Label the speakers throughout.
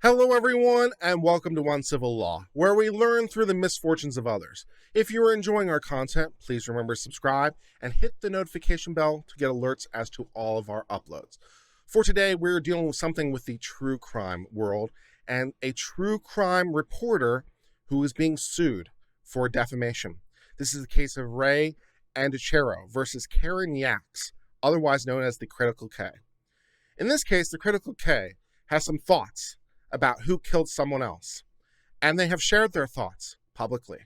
Speaker 1: Hello everyone, and welcome to Uncivil Law, where we learn through the misfortunes of others. If you are enjoying our content, please remember to subscribe and hit the notification bell to get alerts as to all of our uploads. For today, we're dealing with something with the true crime world, and a true crime reporter who is being sued for defamation. This is the case of Ray Andreacchio versus Karen Yax, otherwise known as the Critical K. In this case, the Critical K has some thoughts about who killed someone else, and they have shared their thoughts publicly.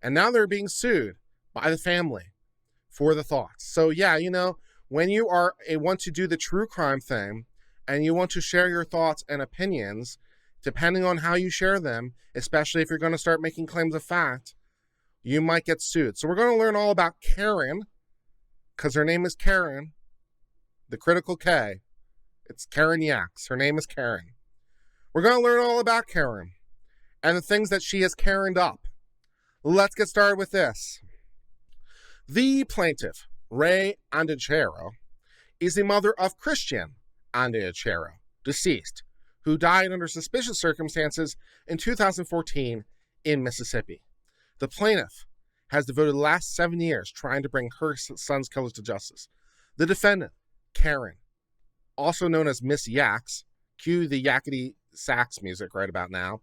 Speaker 1: And now they're being sued by the family for the thoughts. So yeah, when you want to do the true crime thing and you want to share your thoughts and opinions, depending on how you share them, especially if you're going to start making claims of fact, you might get sued. So we're going to learn all about Karen, because her name is Karen, the Critical K. It's Karen Yax. Her name is Karen. We're going to learn all about Karen and the things that she has Karened up. Let's get started with this. The plaintiff, Ray Andreacchio, is the mother of Christian Andreacchio, deceased, who died under suspicious circumstances in 2014 in Mississippi. The plaintiff has devoted the last 7 years trying to bring her son's killers to justice. The defendant, Karen, also known as Miss Yax, cue the yakety sax music right about now,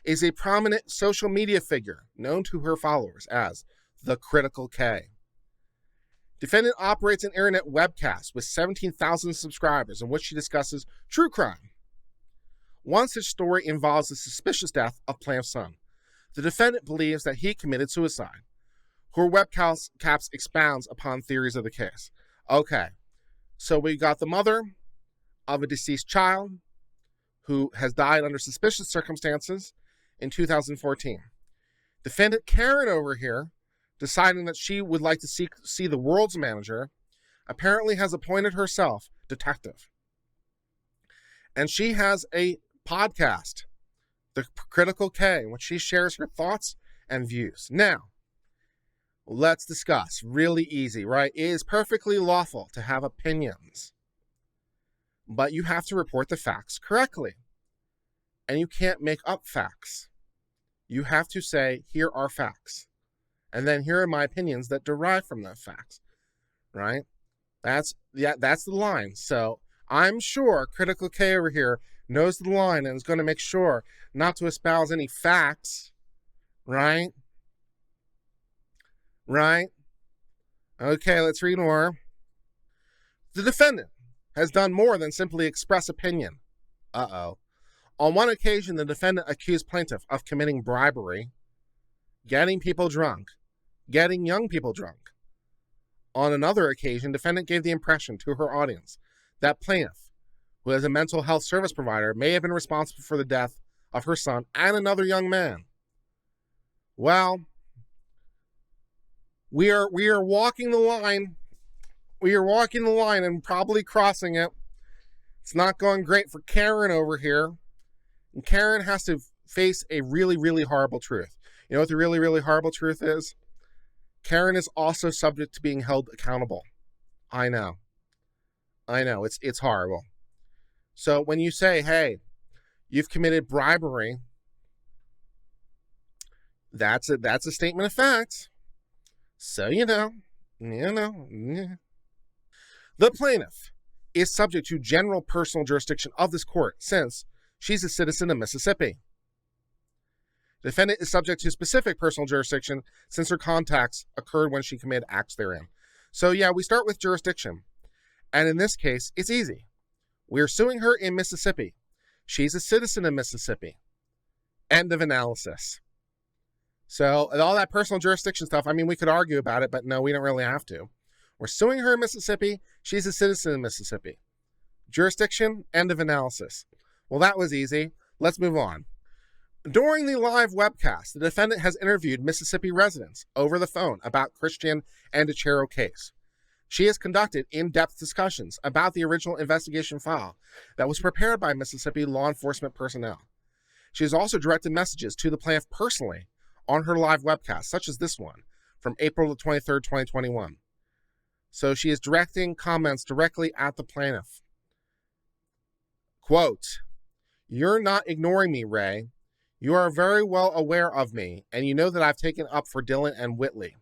Speaker 1: is a prominent social media figure known to her followers as the Critical K. Defendant operates an internet webcast with 17,000 subscribers in which she discusses true crime. One such story involves the suspicious death of plaintiff's son. The defendant believes that he committed suicide. Her webcast expounds upon theories of the case. Okay, so we got the mother of a deceased child who has died under suspicious circumstances in 2014. Defendant Karen over here, deciding that she would like to see the world's manager, apparently has appointed herself detective. And she has a podcast, the Critical K, in which she shares her thoughts and views. Now, let's discuss. Really easy, right? It is perfectly lawful to have opinions, but you have to report the facts correctly. And you can't make up facts. You have to say, here are facts. And then here are my opinions that derive from those facts. Right? That's the line. So I'm sure Critical K over here knows the line and is going to make sure not to espouse any facts. Right? Right? Okay, let's read more. The defendant has done more than simply express opinion. On one occasion, the defendant accused plaintiff of committing bribery, getting people drunk, getting young people drunk. On another occasion, defendant gave the impression to her audience that plaintiff, who is a mental health service provider, may have been responsible for the death of her son and another young man. Well, we are walking the line. We are walking the line and probably crossing it. It's not going great for Karen over here. And Karen has to face a really, really horrible truth. You know what the really, really horrible truth is? Karen is also subject to being held accountable. I know. It's horrible. So when you say, hey, you've committed bribery, that's a statement of fact. So The plaintiff is subject to general personal jurisdiction of this court since she's a citizen of Mississippi. The defendant is subject to specific personal jurisdiction since her contacts occurred when she committed acts therein. So yeah, we start with jurisdiction. And in this case, it's easy. We're suing her in Mississippi. She's a citizen of Mississippi. End of analysis. So all that personal jurisdiction stuff, we could argue about it, but no, we don't really have to. We're suing her in Mississippi. She's a citizen of Mississippi. Jurisdiction, end of analysis. Well, that was easy. Let's move on. During the live webcast, the defendant has interviewed Mississippi residents over the phone about Christian Andreacchio case. She has conducted in-depth discussions about the original investigation file that was prepared by Mississippi law enforcement personnel. She has also directed messages to the plaintiff personally on her live webcast, such as this one from April 23rd, 2021. So she is directing comments directly at the plaintiff. Quote, You're not ignoring me, Ray. You are very well aware of me, and you know that I've taken up for Dylan and Whitley,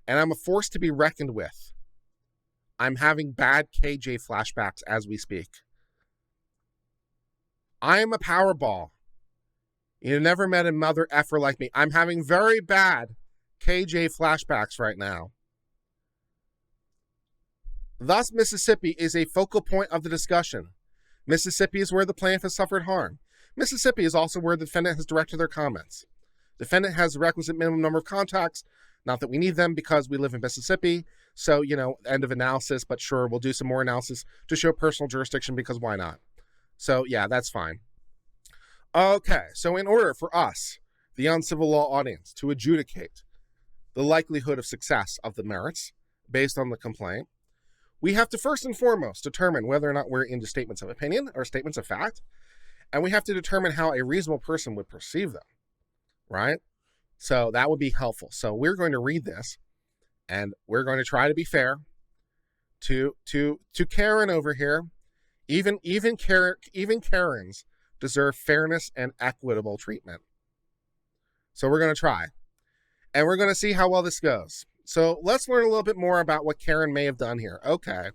Speaker 1: and I'm a force to be reckoned with. I'm having bad KJ flashbacks as we speak. I am a Powerball. You never met a mother effer like me. I'm having very bad KJ flashbacks right now. Thus, Mississippi is a focal point of the discussion. Mississippi is where the plaintiff has suffered harm. Mississippi is also where the defendant has directed their comments. Defendant has the requisite minimum number of contacts. Not that we need them because we live in Mississippi. So, end of analysis, but sure, we'll do some more analysis to show personal jurisdiction because why not? So, yeah, that's fine. Okay, so in order for us, the Uncivil Law audience, to adjudicate the likelihood of success of the merits based on the complaint, we have to first and foremost determine whether or not we're into statements of opinion or statements of fact, and we have to determine how a reasonable person would perceive them, right? So that would be helpful. So we're going to read this, and we're going to try to be fair to Karen over here. Even Karens deserve fairness and equitable treatment. So we're going to try, and we're going to see how well this goes. So let's learn a little bit more about what Karen may have done here. Okay.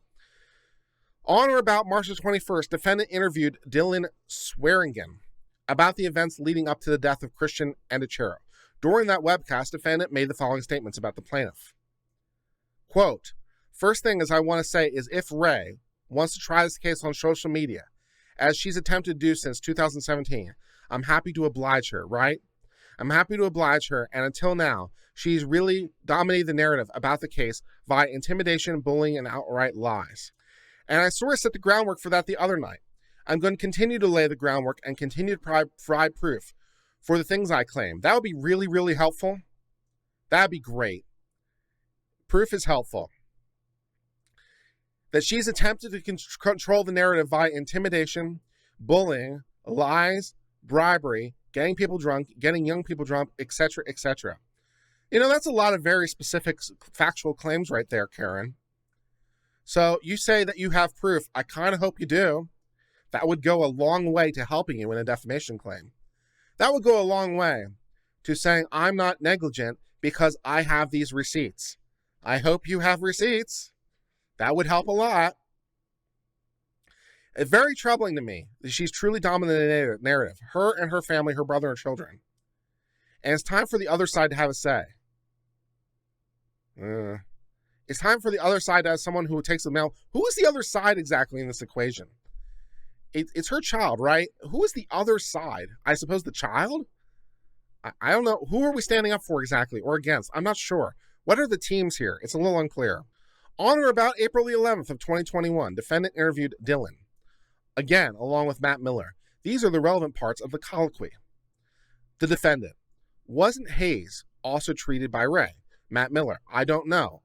Speaker 1: On or about March 21st, defendant interviewed Dylan Swearingen about the events leading up to the death of Christian Andreacchio. During that webcast, defendant made the following statements about the plaintiff. Quote, first thing is I want to say is if Ray wants to try this case on social media, as she's attempted to do since 2017, I'm happy to oblige her, right? I'm happy to oblige her, and until now, she's really dominated the narrative about the case via intimidation, bullying, and outright lies. And I sort of set the groundwork for that the other night. I'm going to continue to lay the groundwork and continue to provide proof for the things I claim. That would be really, really helpful. That'd be great. Proof is helpful. That she's attempted to control the narrative via intimidation, bullying, lies, bribery, getting people drunk, getting young people drunk, etc., etc. That's a lot of very specific factual claims right there, Karen. So you say that you have proof. I kind of hope you do. That would go a long way to helping you in a defamation claim. That would go a long way to saying I'm not negligent because I have these receipts. I hope you have receipts. That would help a lot. It's very troubling to me that she's truly dominating the narrative, her and her family, her brother and children. And it's time for the other side to have a say. It's time for the other side to have someone who takes the mail. Who is the other side exactly in this equation? It's her child, right? Who is the other side? I suppose the child? I don't know. Who are we standing up for exactly or against? I'm not sure. What are the teams here? It's a little unclear. On or about April the 11th of 2021, defendant interviewed Dylan. Again, along with Matt Miller. These are the relevant parts of the colloquy. The defendant. Wasn't Hayes also treated by Ray? Matt Miller. I don't know.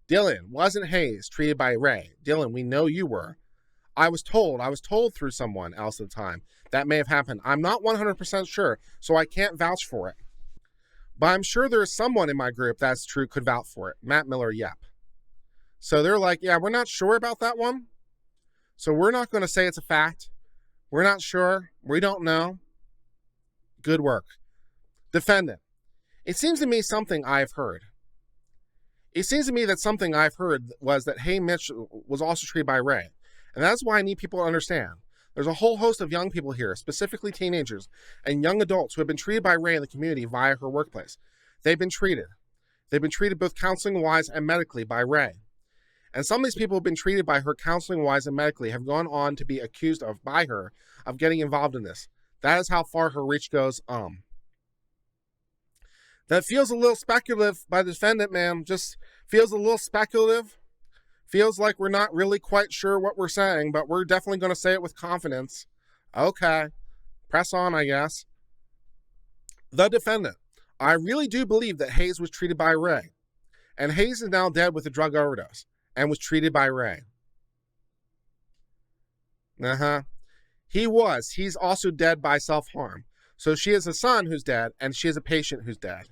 Speaker 1: Dylan. Wasn't Hayes treated by Ray? Dylan, we know you were. I was told through someone else at the time. That may have happened. I'm not 100% sure, so I can't vouch for it. But I'm sure there is someone in my group that's true could vouch for it. Matt Miller, yep. So they're like, yeah, we're not sure about that one. So we're not going to say it's a fact. We're not sure. We don't know. Good work. Defendant. It seems to me something I've heard. It seems to me that something I've heard was that Hey Mitch was also treated by Ray. And that's why I need people to understand. There's a whole host of young people here, specifically teenagers and young adults who have been treated by Ray in the community via her workplace. They've been treated. They've been treated both counseling-wise and medically by Ray. And some of these people who have been treated by her counseling-wise and medically have gone on to be accused of, by her, of getting involved in this. That is how far her reach goes. That feels a little speculative by the defendant, ma'am. Just feels a little speculative. Feels like we're not really quite sure what we're saying, but we're definitely going to say it with confidence. Okay. Press on, I guess. The defendant. I really do believe that Hayes was treated by Ray. And Hayes is now dead with a drug overdose and was treated by Ray. He was. He's also dead by self-harm. So she has a son who's dead, and she has a patient who's dead.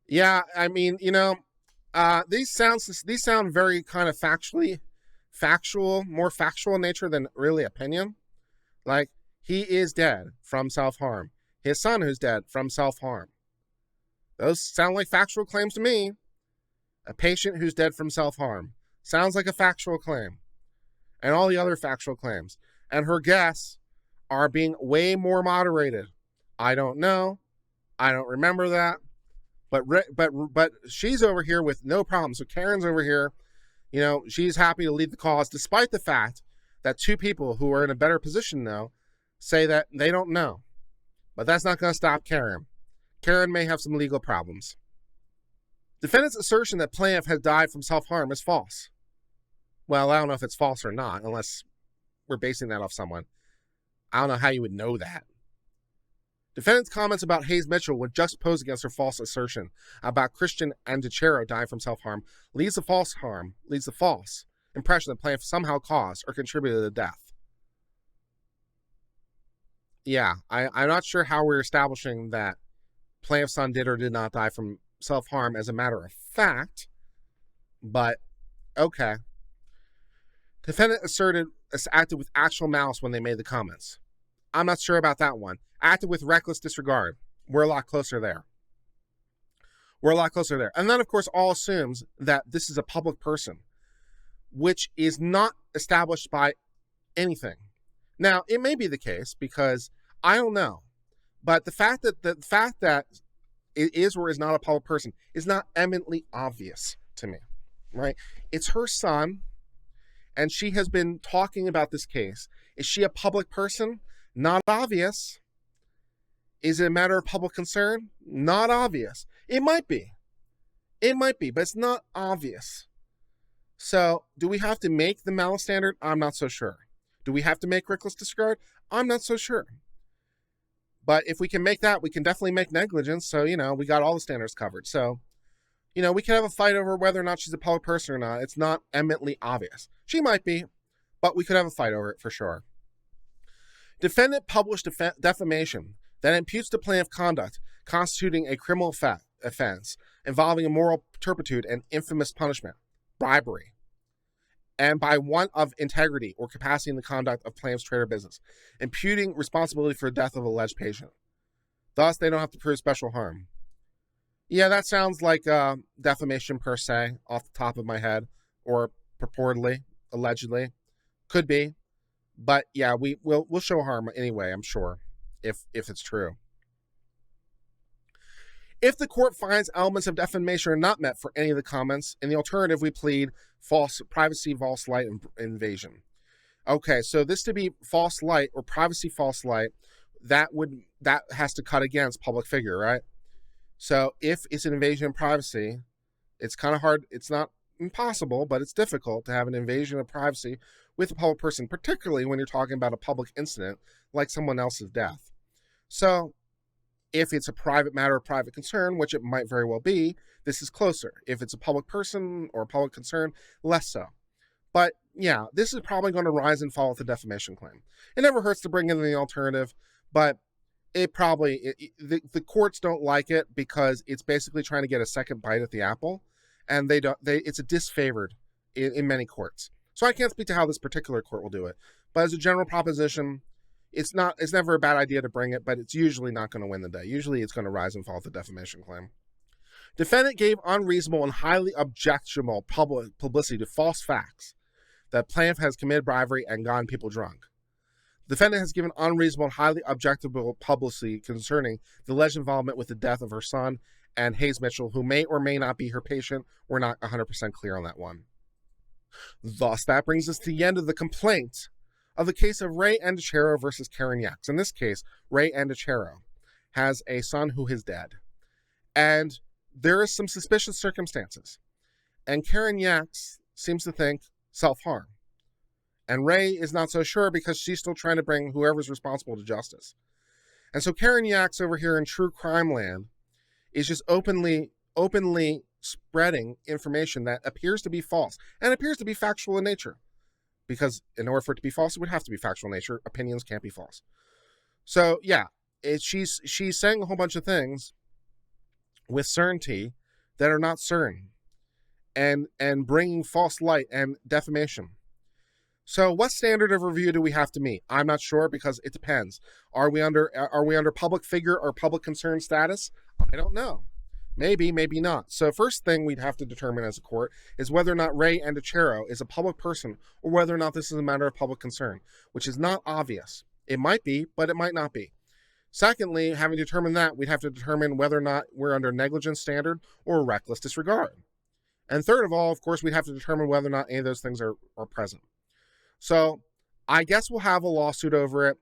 Speaker 1: Yeah, I mean, these sound very kind of factually more factual in nature than really opinion. Like, he is dead from self-harm. His son who's dead from self-harm. Those sound like factual claims to me. A patient who's dead from self-harm. Sounds like a factual claim. And all the other factual claims. And her guests are being way more moderated. I don't know. I don't remember that. But she's over here with no problem. So Karen's over here, she's happy to lead the cause, despite the fact that two people who are in a better position now say that they don't know. But that's not going to stop Karen. Karen may have some legal problems. Defendant's assertion that plaintiff has died from self-harm is false. Well, I don't know if it's false or not, unless we're basing that off someone. I don't know how you would know that. Defendant's comments about Hayes Mitchell when juxtaposed against her false assertion about Christian Andreacchio dying from self-harm leads the false impression that plaintiff somehow caused or contributed to the death. Yeah, I'm not sure how we're establishing that plaintiff's son did or did not die from self-harm as a matter of fact, but okay. Defendant acted with actual malice when they made the comments. I'm not sure about that one. Acted with reckless disregard. We're a lot closer there. And then, of course, all assumes that this is a public person, which is not established by anything. Now, it may be the case because I don't know, but the fact that it is or is not a public person is not eminently obvious to me, right? It's her son, and she has been talking about this case. Is she a public person? Not obvious. Is it a matter of public concern? Not obvious. It might be, but it's not obvious. So, do we have to make the malice standard? I'm not so sure. Do we have to make reckless disregard? I'm not so sure. But if we can make that, we can definitely make negligence. So, we got all the standards covered. So, we can have a fight over whether or not she's a public person or not. It's not eminently obvious. She might be, but we could have a fight over it for sure. Defendant published defamation that imputes to plaintiff conduct constituting a criminal offense involving immoral turpitude and infamous punishment, bribery, and by want of integrity or capacity in the conduct of plaintiff's trade or business, imputing responsibility for the death of alleged patient. Thus, they don't have to prove special harm. Yeah, that sounds like defamation per se, off the top of my head, or purportedly, allegedly. Could be. But yeah, we'll show harm anyway, I'm sure, if it's true. If the court finds elements of defamation are not met for any of the comments, in the alternative, we plead false privacy, false light, and invasion. Okay, so this to be false light or privacy false light, that has to cut against public figure, right? So if it's an invasion of privacy, it's kind of hard. It's not impossible, but it's difficult to have an invasion of privacy with a public person, particularly when you're talking about a public incident like someone else's death. So if it's a private matter of private concern, which it might very well be, this is closer. If it's a public person or a public concern, less so. But yeah, this is probably going to rise and fall with the defamation claim. It never hurts to bring in the alternative, but the courts don't like it because it's basically trying to get a second bite at the apple, and it's a disfavored in many courts. So I can't speak to how this particular court will do it, but as a general proposition, it's never a bad idea to bring it, but it's usually not going to win the day. Usually it's going to rise and fall with the defamation claim. Defendant gave unreasonable and highly objectionable publicity to false facts that plaintiff has committed bribery and gotten people drunk. The defendant has given unreasonable and highly objectionable publicity concerning the alleged involvement with the death of her son and Hayes Mitchell, who may or may not be her patient. We're not 100% clear on that one. Thus, that brings us to the end of the complaint of the case of Ray Andreacchio versus Karen Yax. In this case, Ray Andreacchio has a son who is dead, and there is some suspicious circumstances. And Karen Yax seems to think self-harm. And Ray is not so sure because she's still trying to bring whoever's responsible to justice. And so Karen Yax over here in true crime land is just openly spreading information that appears to be false and appears to be factual in nature. Because in order for it to be false, it would have to be factual in nature. Opinions can't be false. So yeah, she's saying a whole bunch of things with certainty that are not certain, and bringing false light and defamation. So what standard of review do we have to meet? I'm not sure because it depends. Are we under public figure or public concern status? I don't know. Maybe, maybe not. So first thing we'd have to determine as a court is whether or not Ray Andreacchio is a public person or whether or not this is a matter of public concern, which is not obvious. It might be, but it might not be. Secondly, having determined that, we'd have to determine whether or not we're under negligence standard or reckless disregard. And third of all, of course, we'd have to determine whether or not any of those things are present. So I guess we'll have a lawsuit over it.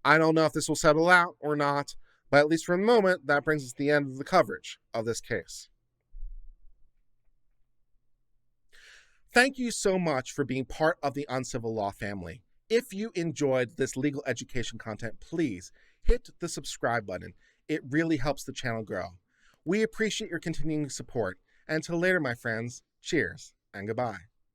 Speaker 1: I don't know if this will settle out or not, but at least for the moment, that brings us to the end of the coverage of this case. Thank you so much for being part of the Uncivil Law family. If you enjoyed this legal education content, please hit the subscribe button. It really helps the channel grow. We appreciate your continuing support. And until later, my friends, cheers and goodbye.